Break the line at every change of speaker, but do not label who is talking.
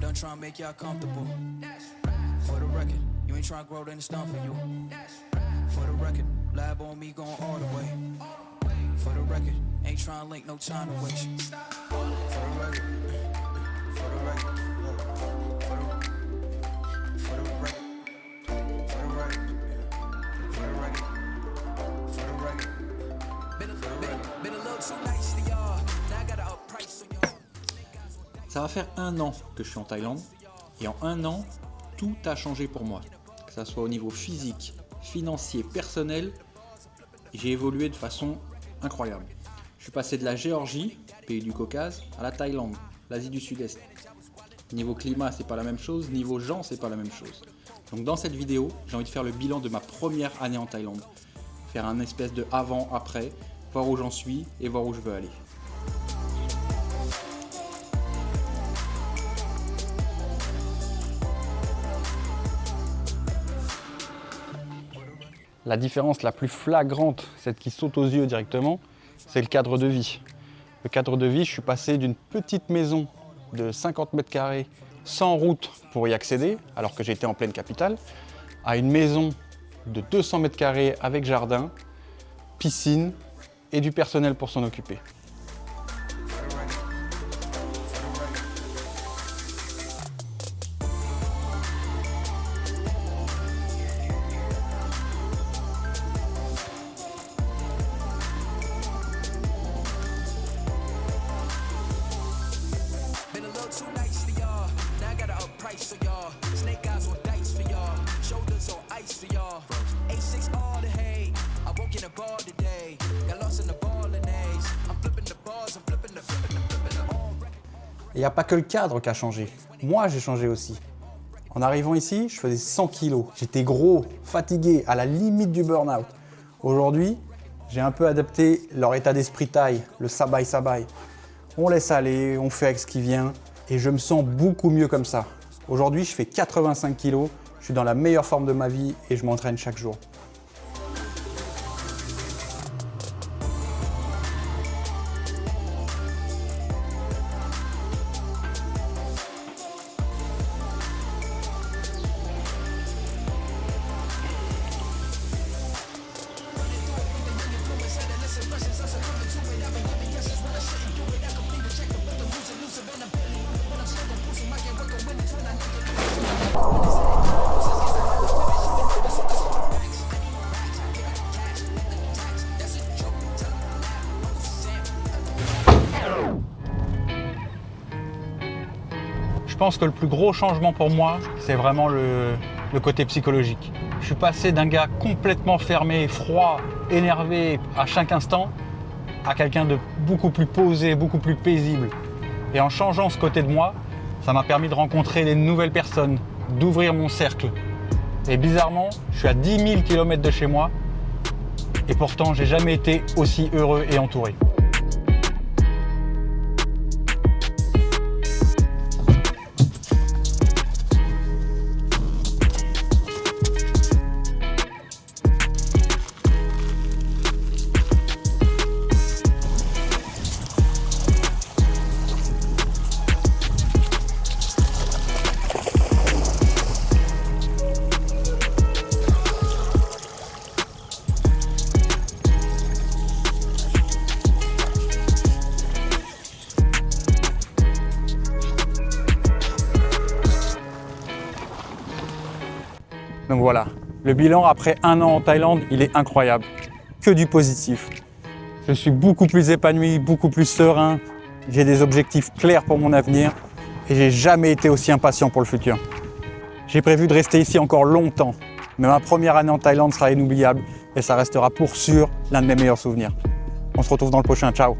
done trying to make y'all comfortable. For the record, you ain't trying to grow, then it's done for you. For the record, lab on me going all the way. For the record, ain't trying to link, no time to waste. For the record, for the record, for the record, for the record, for the record, for the record. Been a little too nice to y'all. Now I got a price on y'all.
Ça va faire 1 an que je suis en Thaïlande et en 1 an, tout a changé pour moi. Que ça soit au niveau physique, financier, personnel, j'ai évolué de façon incroyable. Je suis passé de la Géorgie, pays du Caucase, à la Thaïlande, l'Asie du Sud-Est. Niveau climat, c'est pas la même chose, niveau gens, c'est pas la même chose. Donc dans cette vidéo, j'ai envie de faire le bilan de ma première année en Thaïlande. Faire un espèce de avant-après, voir où j'en suis et voir où je veux aller. La différence la plus flagrante, celle qui saute aux yeux directement, c'est le cadre de vie. Le cadre de vie, je suis passé d'une petite maison de 50 mètres carrés sans route pour y accéder, alors que j'étais en pleine capitale, à une maison de 200 mètres carrés avec jardin, piscine et du personnel pour s'en occuper. Il n'y a pas que le cadre qui a changé. Moi, j'ai changé aussi. En arrivant ici, je faisais 100 kilos. J'étais gros, fatigué, à la limite du burn-out. Aujourd'hui, j'ai un peu adapté leur état d'esprit thaï, le sabai. On laisse aller, on fait avec ce qui vient et je me sens beaucoup mieux comme ça. Aujourd'hui, je fais 85 kilos, je suis dans la meilleure forme de ma vie et je m'entraîne chaque jour. Je pense que le plus gros changement pour moi, c'est vraiment le côté psychologique. Je suis passé d'un gars complètement fermé, froid, énervé à chaque instant, à quelqu'un de beaucoup plus posé, beaucoup plus paisible. Et en changeant ce côté de moi, ça m'a permis de rencontrer des nouvelles personnes, d'ouvrir mon cercle. Et bizarrement, je suis à 10 000 km de chez moi, et pourtant, j'ai jamais été aussi heureux et entouré. Donc voilà, le bilan après 1 an en Thaïlande, il est incroyable. Que du positif. Je suis beaucoup plus épanoui, beaucoup plus serein. J'ai des objectifs clairs pour mon avenir et j'ai jamais été aussi impatient pour le futur. J'ai prévu de rester ici encore longtemps, mais ma première année en Thaïlande sera inoubliable et ça restera pour sûr l'un de mes meilleurs souvenirs. On se retrouve dans le prochain, ciao!